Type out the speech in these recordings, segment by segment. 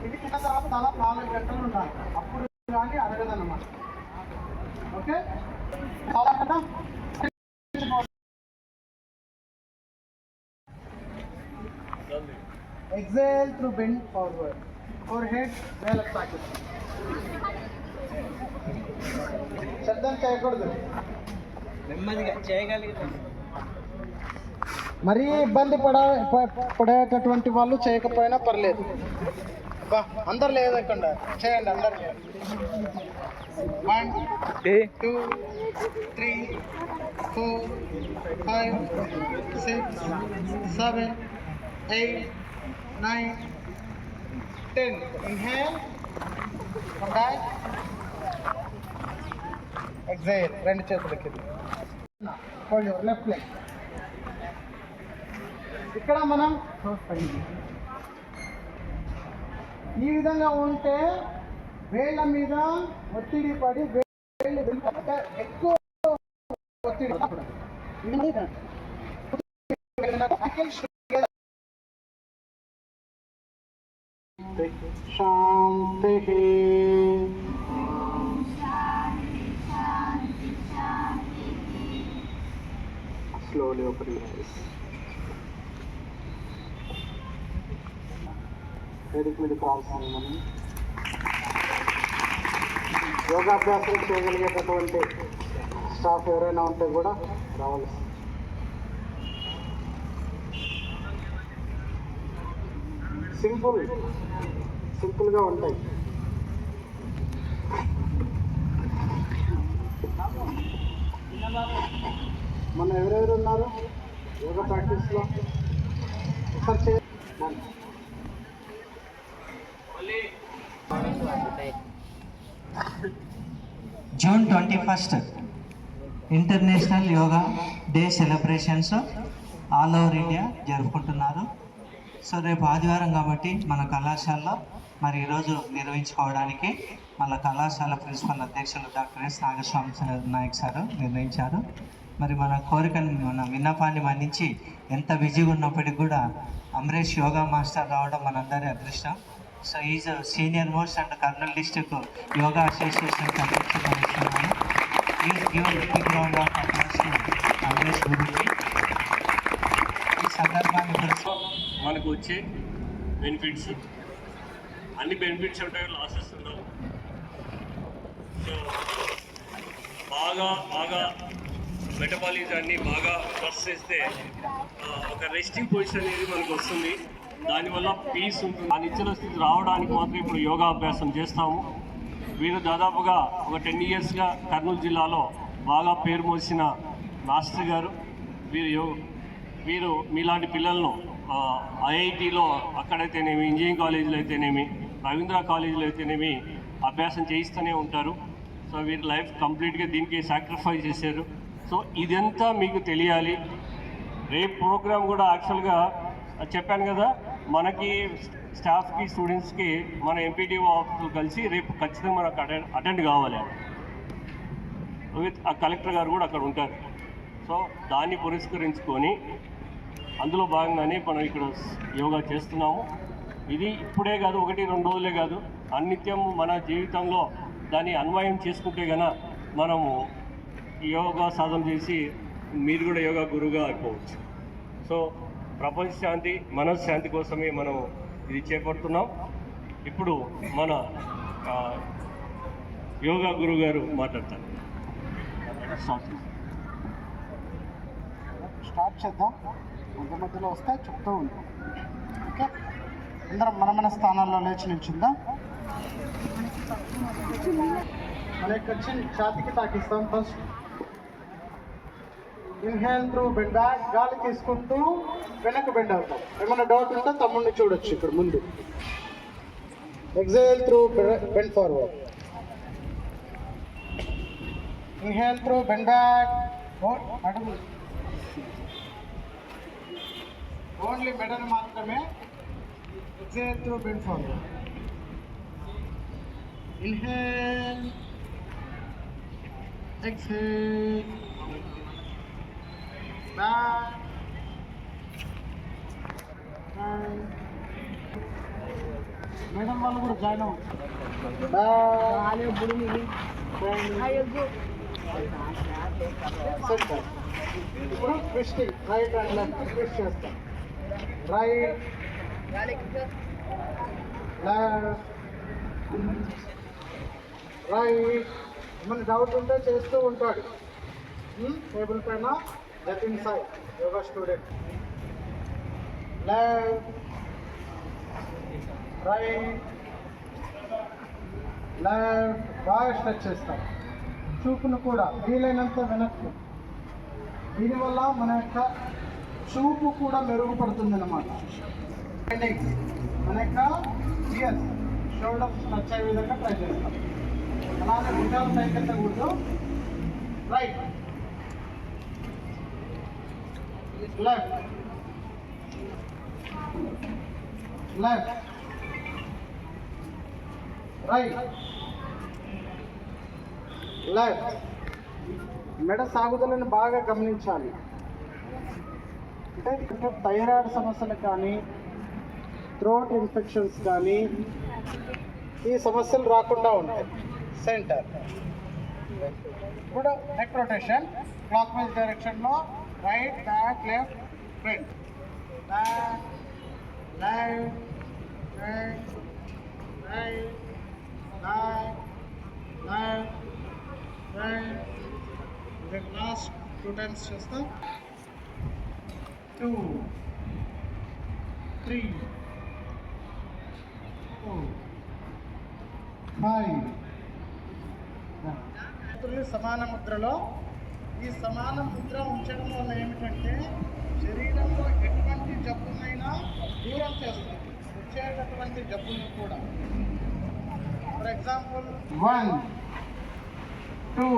ఇది తిన్న తర్వాత దాదాపు 4 గంటలు ఉండాలి, అప్పుడు కానీ అరగదన్నమాట. ఓకే, చాలా కదా. Exhale through bend forward. Forehead నేలకు తాకింది. శబ్దం చేయకూడదు, నెమ్మదిగా చేయగలిగితే. మరీ ఇబ్బంది పడేటటువంటి వాళ్ళు చేయకపోయినా పర్లేదు. అందరు లేదకుండా చేయండి, అందరు. 1 2 3 4 5 6 7 8 9 10. Inhale, come back, exhale. రెండు చేతులు కింద. Hold your left leg. ఇక్కడ మనం ఈ విధంగా ఉంటే వేళ్ళ మీద ఒత్తిడి పడి వేళ్ళు ఎక్కువ ఒత్తిడి శాంతి. Slowly open your eyes. వేదిక మీద కావాల్సిన మనం యోగాభ్యాసం చేయగలిగేటటువంటి స్టాఫ్ ఎవరైనా ఉంటే కూడా రావాలి. సింపుల్గా ఉంటాయి. మన ఎవరెవరు ఉన్నారు యోగా ప్రాక్టీస్లో? ఒకసారి చేయాలి. June 21 international yoga day celebrations all over India జరుపుకుంటున్నారు. సో రేపు ఆదివారం కాబట్టి మన కళాశాలలో మరి ఈరోజు నిర్వహించుకోవడానికి మన కళాశాల ప్రిన్సిపల్ అధ్యక్షులు doctor S Nagaswamy Nayak sir నిర్ణయించారు. మరి మన కోరికను, మన విన్నపాన్ని మన్నించి ఎంత బిజీగా ఉన్నప్పటికీ కూడా అమరేష్ యోగా మాస్టర్ రావడం మనందరి అదృష్టం. So is senior most and Kurnool district yoga association అధ్యక్షుడు వహిస్తున్నాను. Is given big round of applause to Amaresh గురించి. ఈ సందర్భాన్ని మనకు వచ్చే బెనిఫిట్స్, అన్ని బెనిఫిట్స్ ఉంటాయి, లాసెస్ ఉండవు. సో బాగా మెటబాలిజాన్ని బాగా ప్లస్ చేస్తే ఒక రెస్టింగ్ పొజిషన్ అనేది మనకు వస్తుంది. దానివల్ల పీస్ ఉంటుంది. ఆ నిచ్చెన స్థితి రావడానికి మాత్రం ఇప్పుడు యోగా అభ్యాసం చేస్తాము. వీరు దాదాపుగా ఒక 10 ఇయర్స్గా కర్నూలు జిల్లాలో బాగా పేరు మోసిన మాస్టర్ గారు. వీరు మీలాంటి పిల్లలను ఐఐటీలో అక్కడైతేనేమి, ఇంజనీరింగ్ కాలేజీలో అయితేనేమి, రవీంద్ర కాలేజీలో అయితేనేమి అభ్యాసం చేయిస్తూనే ఉంటారు. సో వీరి లైఫ్ కంప్లీట్గా దీనికి సాక్రిఫైస్ చేశారు. సో ఇదంతా మీకు తెలియాలి. రేపు ప్రోగ్రామ్ కూడా యాక్చువల్గా చెప్పాను కదా, మనకి స్టాఫ్కి, స్టూడెంట్స్కి మన ఎంపీటీఓ ఆఫీసులు కలిసి రేపు ఖచ్చితంగా మనకు అటెండ్ కావాలి. విత్ ఆ కలెక్టర్ గారు కూడా అక్కడ ఉంటారు. సో దాన్ని పురస్కరించుకొని అందులో భాగంగానే మనం ఇక్కడ యోగా చేస్తున్నాము. ఇది ఇప్పుడే కాదు, 1-2 రోజులే కాదు, అన్నిత్యం మన జీవితంలో దాన్ని అన్వయం చేసుకుంటే కనుక మనము యోగా సాధన చేసి మీరు కూడా యోగా గురువుగా అయిపోవచ్చు. సో ప్రపంచ శాంతి, మనశ్శాంతి కోసమే మనం ఇది చేపడుతున్నాం. ఇప్పుడు మన యోగా గురువు గారు మాట్లాడతారు. స్టార్ట్ చేద్దాం. మధ్యలో వస్తే చెప్తూ ఉంటాం. ఓకే, అందరం మన స్థానాల్లో లేచి నిల్చుందాం. మన యొక్క ఛాతీకి తాకిస్తాం. First inhale through bend back, గాలి తీసుకుంటూ వెనక్కి బెండ్ అవుతాం. ఏమైనా డౌట్ ఉంటే తమ్ముడిని చూడొచ్చు ఇక్కడ ముందు. Exhale through bend forward. Inhale through bend back, నడుము ఓన్లీ మెడను మాత్రమే. Exhale through bend forward. Inhale, exhale, back, madam వాళ్ళు కూడా జాయిన్ అవుతారు. ఇప్పుడు twisting right and left twist చేస్తాం. Right left right. మన డౌట్ ఉంటే చేస్తూ ఉంటాడు. టేబుల్ పైన Jatin Sai yoga student. Left right left. బాగా స్ట్రెచ్ చేస్తాం. చూపును కూడా వీలైనంత వెనక్కి. దీనివల్ల మన యొక్క చూపు కూడా మెరుగుపడుతుంది అన్నమాట. మన యొక్క ఇయర్స్ షోల్డర్స్ టచ్ అయ్యే విధంగా ట్రై చేస్తాం. అలానే భుజాలు పైకెత్తకూడదు. Right left left right left. మెడ సాగుదలను బాగా గమనించాలి. అంటే థైరాయిడ్ సమస్యలు కానీ థ్రోట్ ఇన్ఫెక్షన్స్ కానీ ఈ సమస్యలు రాకుండా ఉంటాయి. సెంటర్. ఇప్పుడు నెక్ రొటేషన్ క్లాక్ వైజ్ డైరెక్షన్లో right back left front back left right right back left right. Last 2 times చేస్తాం. 2 3 4 5. సమాన ముద్రలో ఈ సమాన ముద్ర ఉంచడం వల్ల ఏమిటంటే శరీరంలో ఎటువంటి జబ్బునైనా దూరం చేస్తుంది. వచ్చేటటువంటి జబ్బులను కూడా. For example 1 2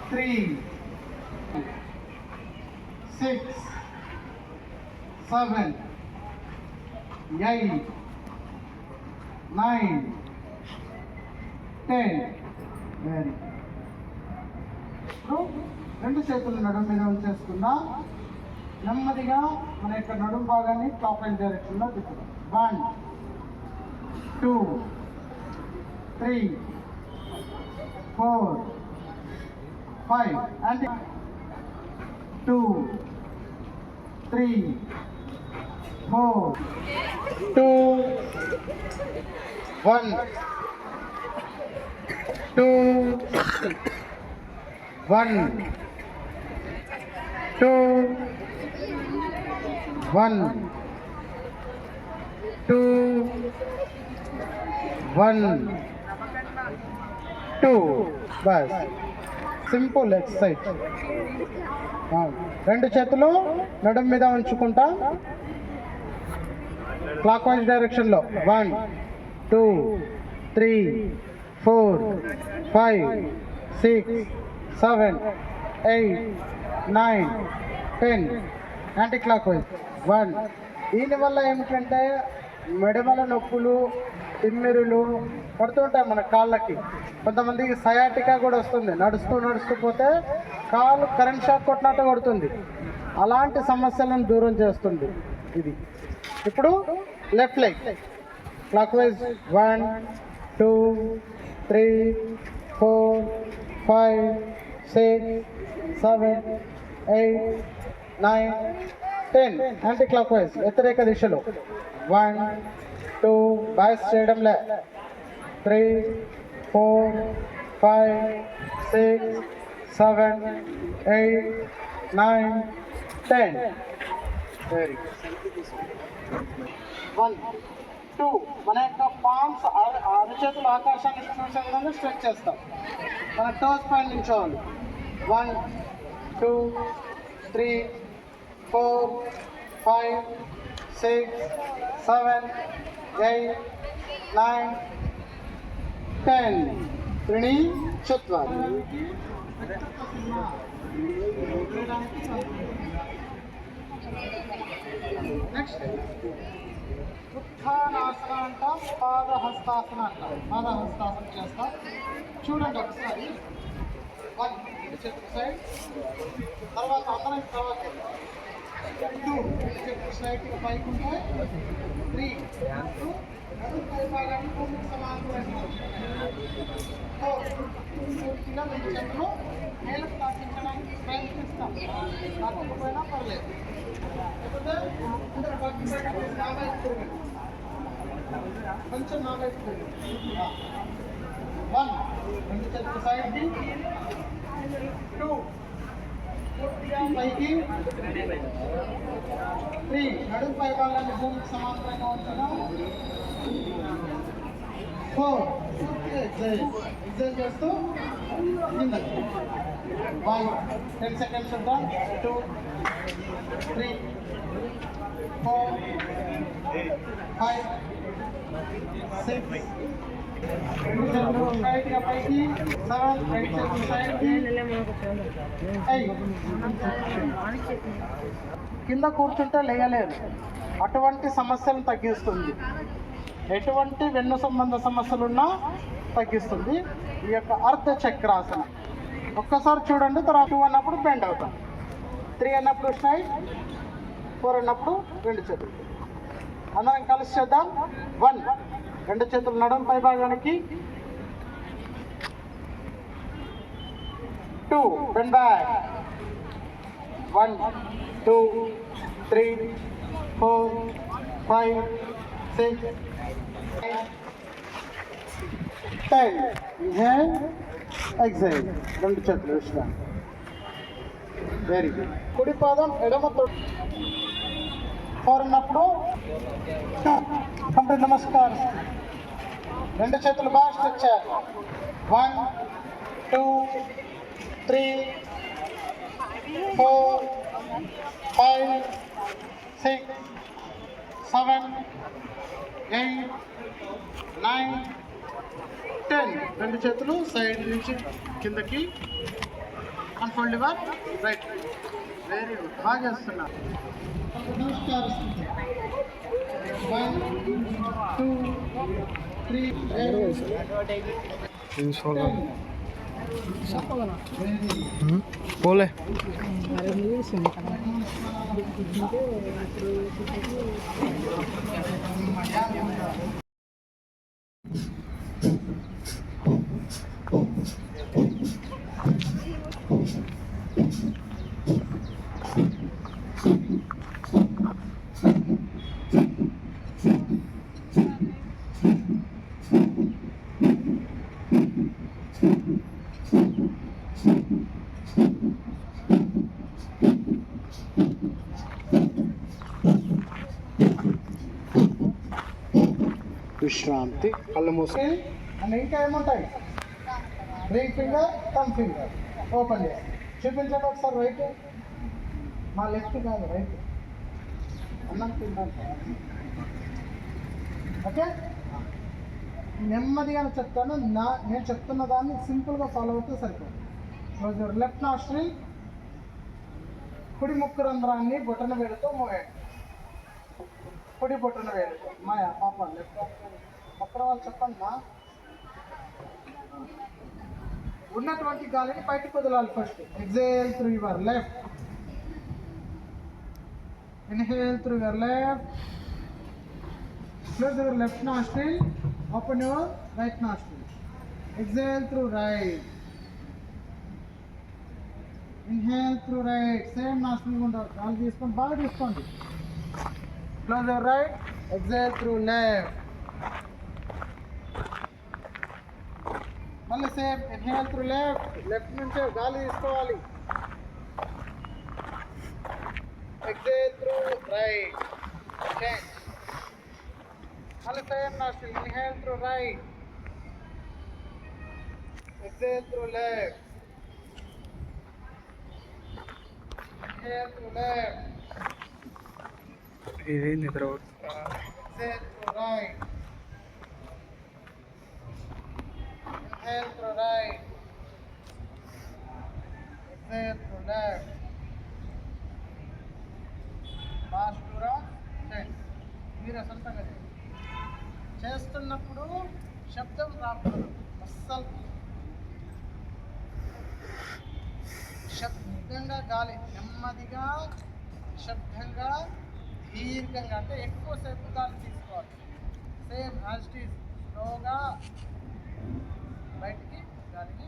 3 6 7 8 9 10. Very good. రెండు చేతులు నడుము మీద ఉంచేసుకుందాం. నెమ్మదిగా మన యొక్క నడుము భాగాన్ని క్లాక్ వైజ్ డైరెక్షన్లో తిప్పుదాం. 1 2 3 4 5 and 2 3 4 2 1 2 1 2 1 2 1 2. Bus simple exercise. రెండు చేతులు నడుము మీద ఉంచుకుంటా క్లాక్ వైజ్ డైరెక్షన్లో 1 2 3 4 5 6 7 8 9 10. Anti clock wise 1. దీనివల్ల ఏమిటంటే మెడమల నొప్పులు తిమ్మిరులు పడుతుంటాయి మన కాళ్ళకి. కొంతమందికి సయాటికా కూడా వస్తుంది. నడుస్తూ పోతే కాలు కరెంట్ షాక్ కొట్టినట్టు కొడుతుంది. అలాంటి సమస్యలను దూరం చేస్తుంది ఇది. ఇప్పుడు left leg clock wise 1 2 3 4 5 6 7 8 9 10. Anti clock wise వ్యతిరేక దిశలో 1 2 బాయ్స్ చేయడంలే 3 4 5 6 7 8 9 10. వెరీ 1 2. మన యొక్క పామ్స్ అరచేతులు ఆకాశాన్ని చూసే విధంగా స్ట్రెచ్ చేస్తాం. మన టోస్ పైన నిల్చోవాలి. 1 2 3 4 5 6 7 8 9 10. త్రిణి చత్వారి. నెక్స్ట్ ఉత్థానాసన అంటాం. పాదహస్తాసన అంటాం. పాదహస్తాసన చేస్తాం. చూడండి ఒకసారి. 1 సైడ్ తర్వాత అందరం తర్వాత 2 చేతులు స్ట్రైట్గా పైకి ఉంటాయి. 3 నడుము పై భాగాన్ని భూమికి సమాంతరంగా ఉంచాలి. 4 పూర్తిగా 2 చేతులు నేలకు తాకించడానికి ప్రయత్నిస్తాం. తాకకపోయినా పర్లేదు. లేకపోతే అందరు పక్కన పెట్టి నా వైపు తిరగండి. కొంచెం నా వైపు తిరగండి. 1 2 చేతులు సైడ్కి. 2 పూర్తిగా పైకి. 3 నడుము పై భాగాన్ని భూమికి సమాంతరంగా ఉంచడం. 4 పూర్తిగా ఎగ్జైల్ చేస్తూ కిందకి. 1 10 సెకండ్స్ ఉంటాం. 2 3 4 5 6 2 చేతులు స్ట్రైట్గా పైకి. 7 2 చేతులు సైడ్కి. 8 కింద కూర్చుంటే లేయలేదు. అటువంటి సమస్యలను తగ్గిస్తుంది. ఎటువంటి వెన్ను సంబంధ సమస్యలున్నా తగ్గిస్తుంది ఈ యొక్క అర్ధ చక్రాసనం. ఒక్కసారి చూడండి. తర్వాత 2 అన్నప్పుడు బెండ్ అవుతాం. 3 అన్నప్పుడు స్ట్రైట్. 4 అన్నప్పుడు 2 చేతులు. అందరం కలిసి చేద్దాం. 1 2 చేతులు నడుము పై భాగానికి. 2 బెండ్ బ్యాక్. 1 2 3 4 5 6 10. Inhale, exhale. 2 చేతులు విశ్రాంతి. Very good. కుడి పాదం ఎడమ తొడ. 4 అన్నప్పుడు కంప్లీట్ నమస్కారం. 2 చేతులు బాగా స్ట్రెచ్ చేయాలి. 1 2 3 4 5 6 7 8 9 10. 2 చేతులు సైడ్ నుంచి కిందకి. Unfold your right. Very good. బాగా చేస్తున్నారు. నమస్కారం. 1 2 3 పోలే విశ్రాంతి. కళ్ళు మూసి. అండ్ ఇంకా ఏముంటాయి? Ring finger, thumb finger open చేసి చూపించండి ఒకసారి. రైట్, మా లెఫ్ట్ కాదు, రైట్. అన్నం తింటాను. ఓకే, నెమ్మదిగా చెప్తాను. నేను చెప్తున్న దాన్ని సింపుల్గా ఫాలో అవుతే సరిపోతుంది. Close your left nostril. కుడి ముక్కు రంధ్రాన్ని బొటన వేలుతో మోయండి. కుడి బొటన వేలుతో. మాయా పాప లెఫ్ట్ పక్కన వాళ్ళు చెప్పండి. మా ఉన్నటువంటి గాలిని బయటకు వదలాలి. First exhale through your left. Inhale through your left. Close your left nostril, open your right nostril. Exhale through right. Inhale through right. Same nostril gunda gaali teeskondi baga teeskondi. Close your right. Exhale through left. Malli same. Inhale through left. Left nunchi gaali teeskovali. Exhale through right. Change. Same nostril. Inhale through right. Exhale through left. Inhale through left. ఇదేంది bro? Exhale through right. Inhale through right. Exhale through left. Last round. Change. మీరు సొంతంగా చేస్తున్నప్పుడు శబ్దం రాకూడదు. అస్సలు శబ్దంగా గాలి నెమ్మదిగా నిశ్శబ్దంగా దీర్ఘంగా, అంటే ఎక్కువసేపు గాలి తీసుకోవాలి. సేమ్ యాజ్ ఇట్ ఈజ్ స్లోగా బయటికి గాలిని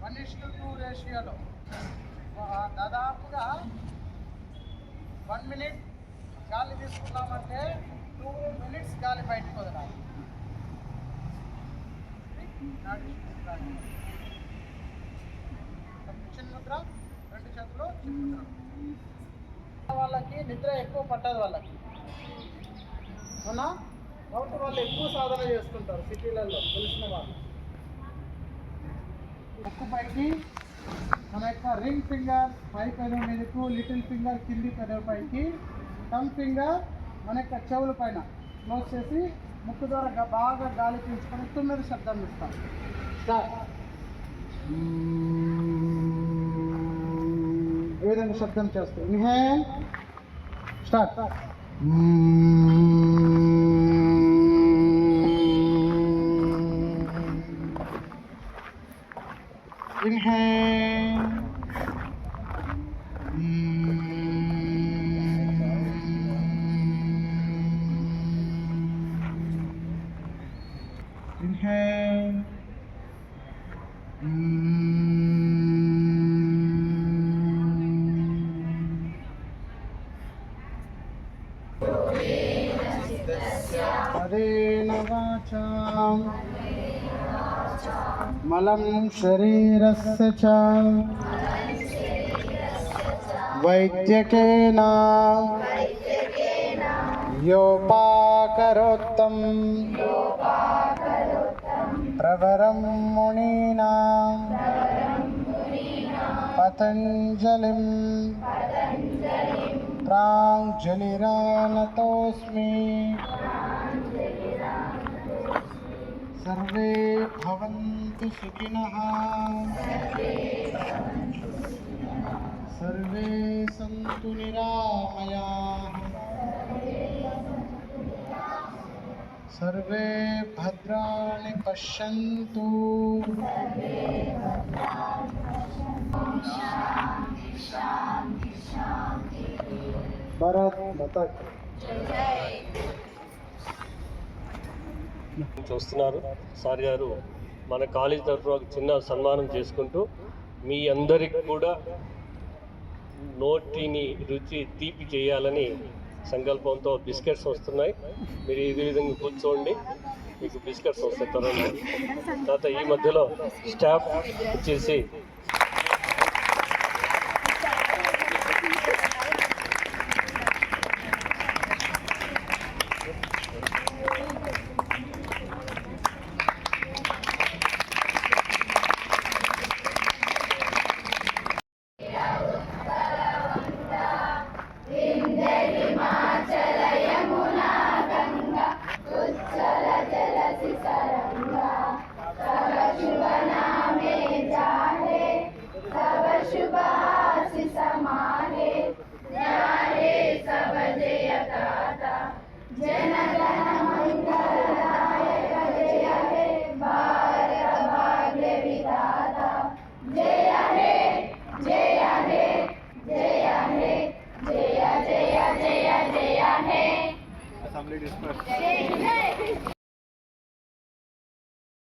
1:2 రేషియోలో దాదాపుగా 1 మినిట్ గాలి తీసుకున్నామంటే 2 మినిట్స్ గాలి బయటకు వదలాలి. చిన్ముద్ర, 2 చేతులు చిన్ముద్ర. వాళ్ళకి నిద్ర ఎక్కువ పట్టదు వాళ్ళకి, అవునా? కాబట్టి వాళ్ళు ఎక్కువ సాధన చేస్తుంటారు సిటీలలో తెలిసిన వాళ్ళు. ముక్కు పైకి మన యొక్క రింగ్ ఫింగర్ పై పెదవి మీదకు, లిటిల్ ఫింగర్ కింది పెదవి పైకి, థమ్ ఫింగర్ మన యొక్క చెవుల పైన క్లోజ్ చేసి ముక్కు ద్వారా బాగా గాలి పీల్చుకొని 9 శబ్దం ఇస్తాం. స్టార్ట్. ఏ విధంగా శబ్దం చేస్తూ inhale, start. Inhale. Inhale. Adena vacham मलं शरीरस्य च वैद्यकेन योपाकरोत्तं प्रवरं मुनीनां पतञ्जलिं प्राञ्जलिरानतोऽस्मि। सर्वे भवन्तु सुखिनः, सर्वे सन्तु निरामयाः, सर्वे भद्राणि पश्यन्तु। भारत माता की చూస్తున్నారు. సార్ గారు మన కాలేజ్ తరఫున ఒక చిన్న సన్మానం చేసుకుంటూ మీ అందరికి కూడా నోటిని రుచి తీపి చేయాలని సంకల్పంతో బిస్కెట్స్ వస్తున్నాయి. మీరు ఈ విధంగా కూర్చోండి, మీకు బిస్కెట్స్ వస్తాయి త్వరలో. తర్వాత ఈ మధ్యలో స్టాఫ్ వచ్చేసి assembly dispersed.